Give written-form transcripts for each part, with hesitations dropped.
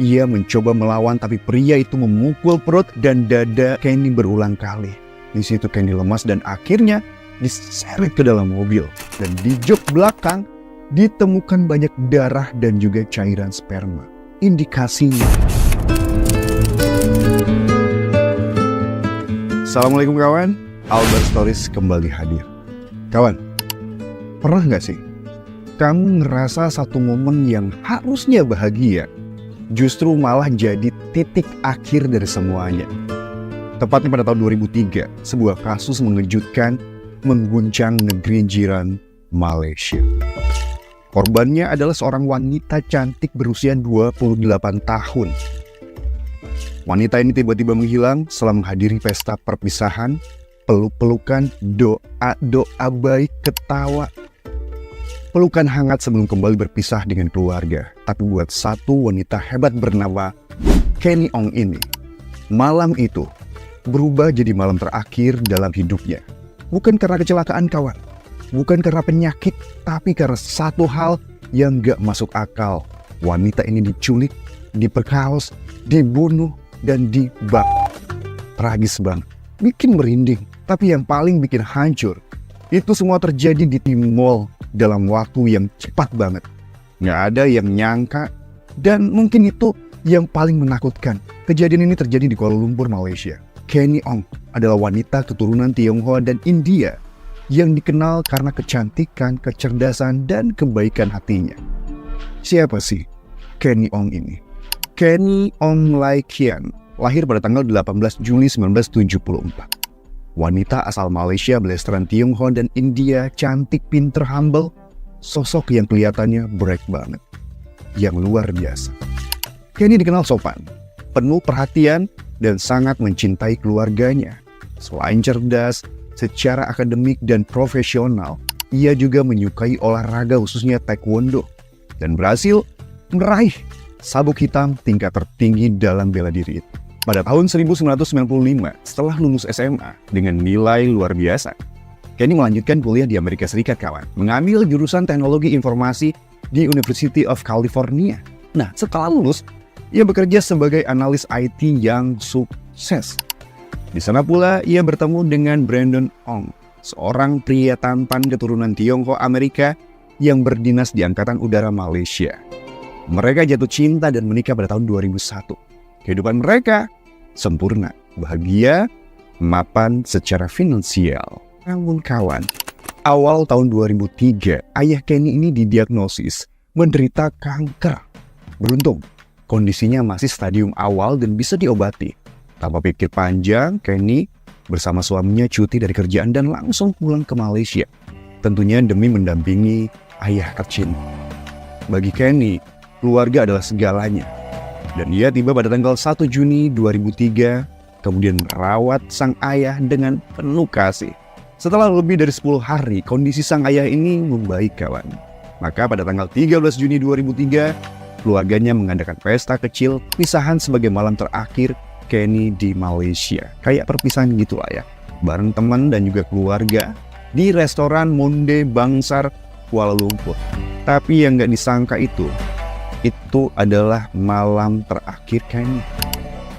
Ia mencoba melawan tapi pria itu memukul perut dan dada Kenny berulang kali. Di situ Kenny lemas dan akhirnya diseret ke dalam mobil. Dan di jok belakang ditemukan banyak darah dan juga cairan sperma. Indikasinya. Assalamualaikum kawan, Albert Stories kembali hadir. Kawan, pernah gak sih kamu ngerasa satu momen yang harusnya bahagia justru malah jadi titik akhir dari semuanya? Tepatnya pada tahun 2003, sebuah kasus mengejutkan mengguncang negeri jiran Malaysia. Korbannya adalah seorang wanita cantik berusia 28 tahun. Wanita ini tiba-tiba menghilang setelah menghadiri pesta perpisahan, peluk-pelukan, doa baik, ketawa. Pelukan hangat sebelum kembali berpisah dengan keluarga. Tapi buat satu wanita hebat bernama Kenny Ong ini, malam itu berubah jadi malam terakhir dalam hidupnya. Bukan karena kecelakaan kawan, bukan karena penyakit, tapi karena satu hal yang gak masuk akal. Wanita ini diculik, diperkaos, dibunuh, dan dibakar. Tragis banget, bikin merinding. Tapi yang paling bikin hancur, itu semua terjadi di mall dalam waktu yang cepat banget. Nggak ada yang nyangka, dan mungkin itu yang paling menakutkan. Kejadian ini terjadi di Kuala Lumpur, Malaysia. Kenny Ong adalah wanita keturunan Tionghoa dan India yang dikenal karena kecantikan, kecerdasan, dan kebaikan hatinya. Siapa sih Kenny Ong ini? Kenny Ong Lai Kian lahir pada tanggal 18 Juli 1974. Wanita asal Malaysia, blasteran Tionghoa dan India, cantik, pinter, humble, sosok yang kelihatannya break banget, yang luar biasa. Kenny dikenal sopan, penuh perhatian, dan sangat mencintai keluarganya. Selain cerdas, secara akademik dan profesional, ia juga menyukai olahraga khususnya taekwondo, dan berhasil meraih sabuk hitam tingkat tertinggi dalam bela diri itu. Pada tahun 1995, setelah lulus SMA dengan nilai luar biasa, Kenny melanjutkan kuliah di Amerika Serikat kawan, mengambil jurusan teknologi informasi di University of California. Nah, setelah lulus, ia bekerja sebagai analis IT yang sukses. Di sana pula, ia bertemu dengan Brandon Ong, seorang pria tampan keturunan Tionghoa Amerika yang berdinas di Angkatan Udara Malaysia. Mereka jatuh cinta dan menikah pada tahun 2001. Kehidupan mereka sempurna, bahagia, mapan secara finansial. Namun kawan, awal tahun 2003, ayah Kenny ini didiagnosis menderita kanker. Beruntung, kondisinya masih stadium awal dan bisa diobati. Tanpa pikir panjang, Kenny bersama suaminya cuti dari kerjaan dan langsung pulang ke Malaysia. Tentunya demi mendampingi ayah tercinta. Bagi Kenny, keluarga adalah segalanya. Dan ia tiba pada tanggal 1 Juni 2003, kemudian merawat sang ayah dengan penuh kasih. Setelah lebih dari 10 hari, kondisi sang ayah ini membaik kawan. Maka pada tanggal 13 Juni 2003, keluarganya mengadakan pesta kecil pisahan sebagai malam terakhir Kenny di Malaysia. Kayak perpisahan gitu lah ya, bareng teman dan juga keluarga di restoran Monde Bangsar, Kuala Lumpur. Tapi yang gak disangka itu adalah malam terakhir Kenny.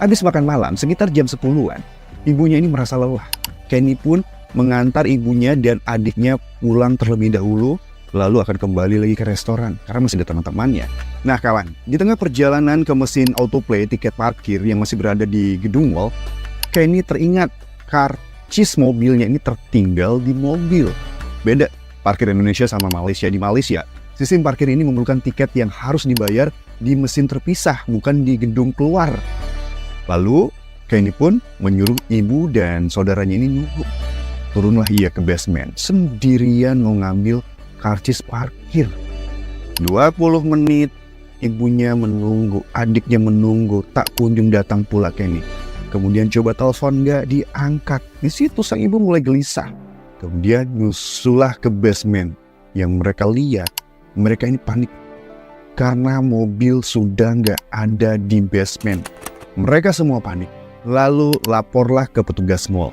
Habis makan malam sekitar jam 10-an, ibunya ini merasa lelah. Kenny pun mengantar ibunya dan adiknya pulang terlebih dahulu, lalu akan kembali lagi ke restoran karena masih ada teman-temannya. Nah kawan, di tengah perjalanan ke mesin autoplay tiket parkir yang masih berada di gedung mall, Kenny teringat karcis mobilnya ini tertinggal di mobil. Beda parkir Indonesia sama Malaysia. Di Malaysia, sistem parkir ini memerlukan tiket yang harus dibayar di mesin terpisah, bukan di gedung keluar. Lalu, Kenny pun menyuruh ibu dan saudaranya ini nunggu. Turunlah ia ke basement, sendirian mau ngambil karcis parkir. 20 menit, ibunya menunggu, adiknya menunggu, tak kunjung datang pula Kenny. Kemudian coba telepon gak diangkat. Di situ sang ibu mulai gelisah. Kemudian nyusulah ke basement. Yang mereka lihat, mereka ini panik karena mobil sudah nggak ada di basement. Mereka semua panik. Lalu laporlah ke petugas mall.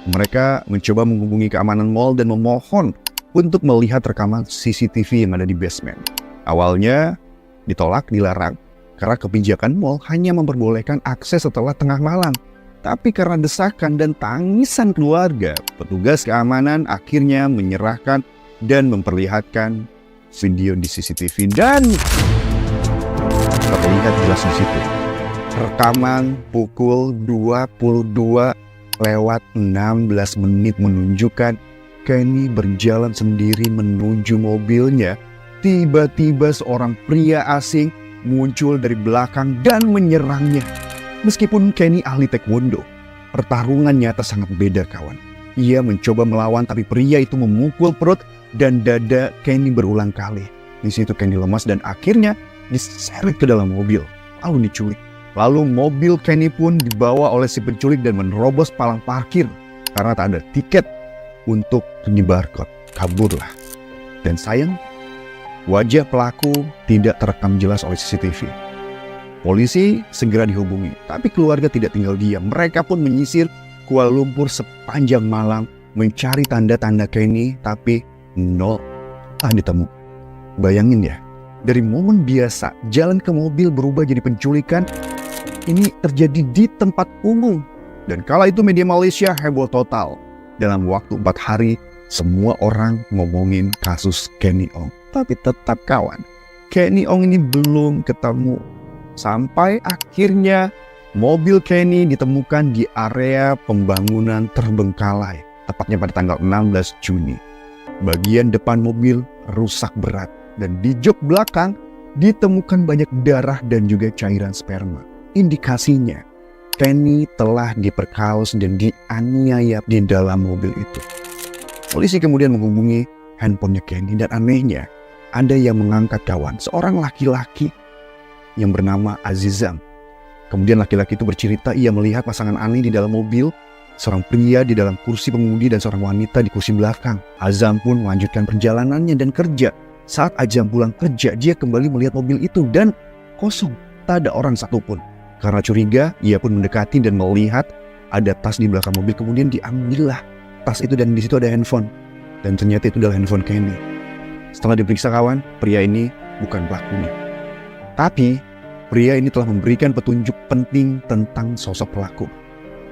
Mereka mencoba menghubungi keamanan mall dan memohon untuk melihat rekaman CCTV yang ada di basement. Awalnya ditolak, dilarang, Karena kebijakan mal hanya memperbolehkan akses setelah tengah malam. Tapi karena desakan dan tangisan keluarga, petugas keamanan akhirnya menyerahkan dan memperlihatkan video di CCTV. Dan terlihat jelas di situ. Rekaman pukul 22:16 menunjukkan Kenny berjalan sendiri menuju mobilnya. Tiba-tiba seorang pria asing muncul dari belakang dan menyerangnya. Meskipun Kenny ahli taekwondo, pertarungan nyata sangat beda, kawan. Ia mencoba melawan, tapi pria itu memukul perut dan dada Kenny berulang kali. Di situ Kenny lemas dan akhirnya diseret ke dalam mobil, lalu diculik. Lalu mobil Kenny pun dibawa oleh si penculik dan menerobos palang parkir karena tak ada tiket untuk penyebar barcode. Kaburlah. Dan sayang, wajah pelaku tidak terekam jelas oleh CCTV. Polisi segera dihubungi, tapi keluarga tidak tinggal diam. Mereka pun menyisir Kuala Lumpur sepanjang malam mencari tanda-tanda Kenny, tapi nol ditemu. Bayangin ya, dari momen biasa jalan ke mobil berubah jadi penculikan. Ini terjadi di tempat umum. Dan kala itu media Malaysia heboh total. Dalam waktu 4 hari, semua orang ngomongin kasus Kenny Ong. Tapi tetap, kawan, Kenny Ong ini belum ketemu. Sampai akhirnya mobil Kenny ditemukan di area pembangunan terbengkalai, tepatnya pada tanggal 16 Juni. Bagian depan mobil rusak berat dan di jok belakang ditemukan banyak darah dan juga cairan sperma. Indikasinya Kenny telah diperkaos dan dianiaya di dalam mobil itu. Polisi kemudian menghubungi handphonenya Kenny dan anehnya ada yang mengangkat, kawan, seorang laki-laki yang bernama Azizam. Kemudian laki-laki itu bercerita ia melihat pasangan aneh di dalam mobil, seorang pria di dalam kursi pengemudi dan seorang wanita di kursi belakang. Azam pun melanjutkan perjalanannya dan kerja. Saat Azam pulang kerja, dia kembali melihat mobil itu dan kosong, tak ada orang satupun. Karena curiga, ia pun mendekati dan melihat ada tas di belakang mobil. Kemudian diambillah tas itu dan di situ ada handphone. Dan ternyata itu adalah handphone Kenny. Setelah diperiksa, kawan, pria ini bukan pelakunya. Tapi pria ini telah memberikan petunjuk penting tentang sosok pelaku.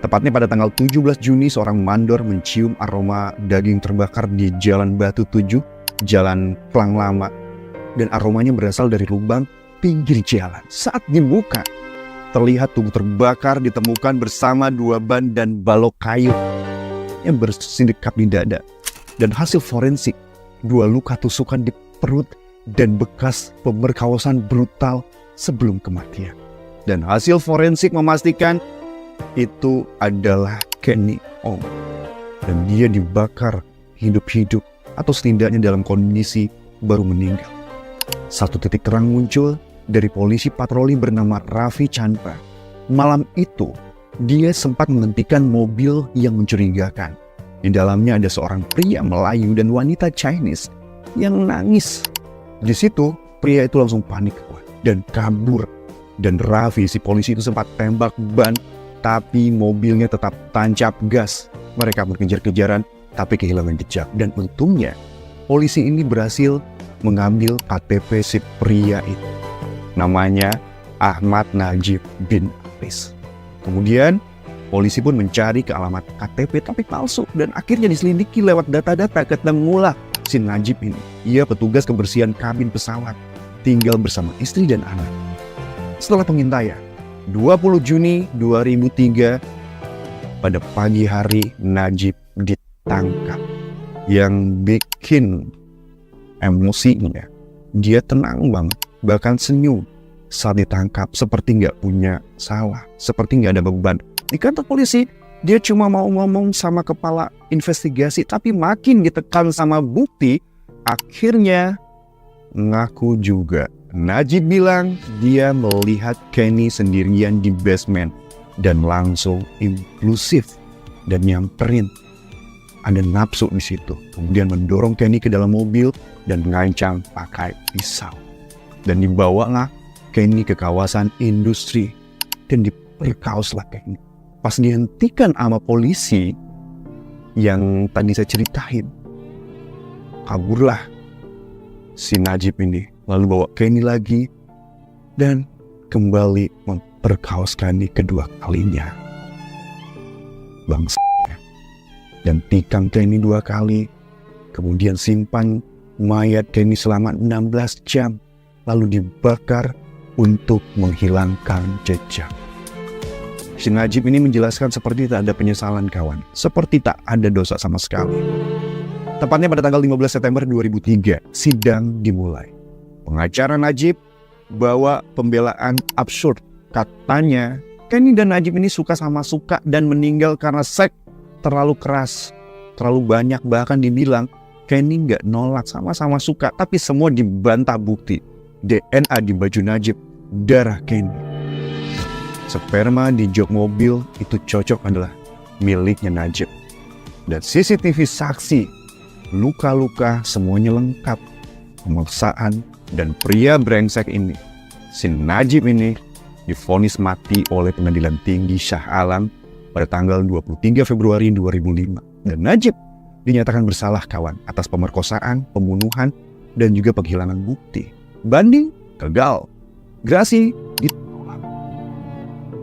Tepatnya pada tanggal 17 Juni, seorang mandor mencium aroma daging terbakar di Jalan Batu 7, Jalan Plang Lama. Dan aromanya berasal dari lubang pinggir jalan. Saat dibuka, terlihat tubuh terbakar ditemukan bersama 2 ban dan balok kayu yang bersindikap di dada. Dan hasil forensik, 2 luka tusukan di perut dan bekas pemerkosaan brutal sebelum kematian. Dan hasil forensik memastikan itu adalah Kenny Ong. Dan dia dibakar hidup-hidup atau setidaknya dalam kondisi baru meninggal. Satu titik terang muncul dari polisi patroli bernama Raffi Chandra. Malam itu, dia sempat menghentikan mobil yang mencurigakan. Di dalamnya ada seorang pria Melayu dan wanita Chinese yang nangis. Di situ, pria itu langsung panik dan kabur. Dan Raffi, si polisi itu sempat tembak ban, tapi mobilnya tetap tancap gas. Mereka berkejar-kejaran, tapi kehilangan jejak. Dan untungnya, polisi ini berhasil mengambil KTP si pria itu. Namanya Ahmad Najib bin Aris. Kemudian, polisi pun mencari ke alamat KTP tapi palsu. Dan akhirnya diselidiki lewat data-data, ketemulah si Najib ini. Ia petugas kebersihan kabin pesawat, tinggal bersama istri dan anak. Setelah pengintaian, 20 Juni 2003, pada pagi hari Najib ditangkap. Yang bikin emosinya, dia tenang banget, bahkan senyum saat ditangkap, seperti nggak punya salah, seperti nggak ada beban. Di kantor polisi, dia cuma mau ngomong sama kepala investigasi, tapi makin ditekan sama bukti, akhirnya ngaku juga. Najib bilang dia melihat Kenny sendirian di basement dan langsung impulsif dan nyamperin. Ada nafsu di situ. Kemudian mendorong Kenny ke dalam mobil dan mengancam pakai pisau. Dan dibawalah Kenny ke kawasan industri dan diperkaoslah Kenny. Pas dihentikan sama polisi yang tadi saya ceritain, kaburlah si Najib ini. Lalu bawa Kenny lagi dan kembali memperkaoskan kedua kalinya. Bangsa. Dan tikam Kenny 2 kali, kemudian simpan mayat Kenny selama 16 jam, lalu dibakar untuk menghilangkan jejak. Si Najib ini menjelaskan seperti tak ada penyesalan kawan, seperti tak ada dosa sama sekali. Tepatnya pada tanggal 15 September 2003, sidang dimulai. Pengacara Najib bawa pembelaan absurd. Katanya, Kenny dan Najib ini suka sama suka dan meninggal karena seks terlalu keras, terlalu banyak, bahkan dibilang Kenny nggak nolak, sama-sama suka, tapi semua dibantah bukti. DNA di baju Najib, darah Kenny. Sperma di jok mobil itu cocok adalah miliknya Najib. Dan CCTV saksi, luka-luka semuanya lengkap. Pemaksaan dan pria brengsek ini, si Najib ini, divonis mati oleh Pengadilan Tinggi Shah Alam pada tanggal 23 Februari 2005. Dan Najib dinyatakan bersalah kawan atas pemerkosaan, pembunuhan, dan juga penghilangan bukti. Banding gagal, gerasi ditolak.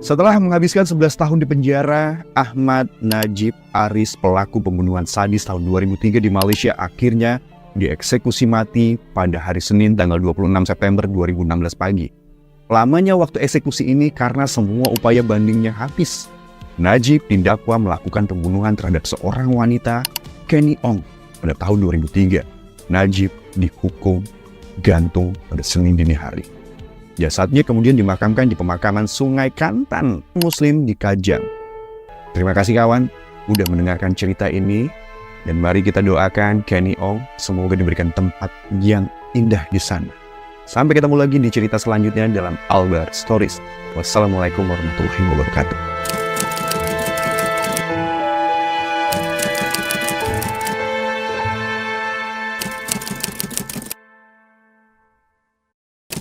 Setelah menghabiskan 11 tahun di penjara, Ahmad Najib Aris, pelaku pembunuhan sadis tahun 2003 di Malaysia, akhirnya dieksekusi mati pada hari Senin tanggal 26 September 2016 pagi. Lamanya waktu eksekusi ini karena semua upaya bandingnya habis. Najib didakwa melakukan pembunuhan terhadap seorang wanita, Kenny Ong, pada tahun 2003. Najib dihukum gantung pada Senin dini hari. Jasadnya kemudian dimakamkan di pemakaman Sungai Kantan Muslim di Kajang. Terima kasih kawan udah mendengarkan cerita ini, dan mari kita doakan Kenny Ong semoga diberikan tempat yang indah di sana. Sampai ketemu lagi di cerita selanjutnya dalam Albert Stories. Wassalamualaikum warahmatullahi wabarakatuh.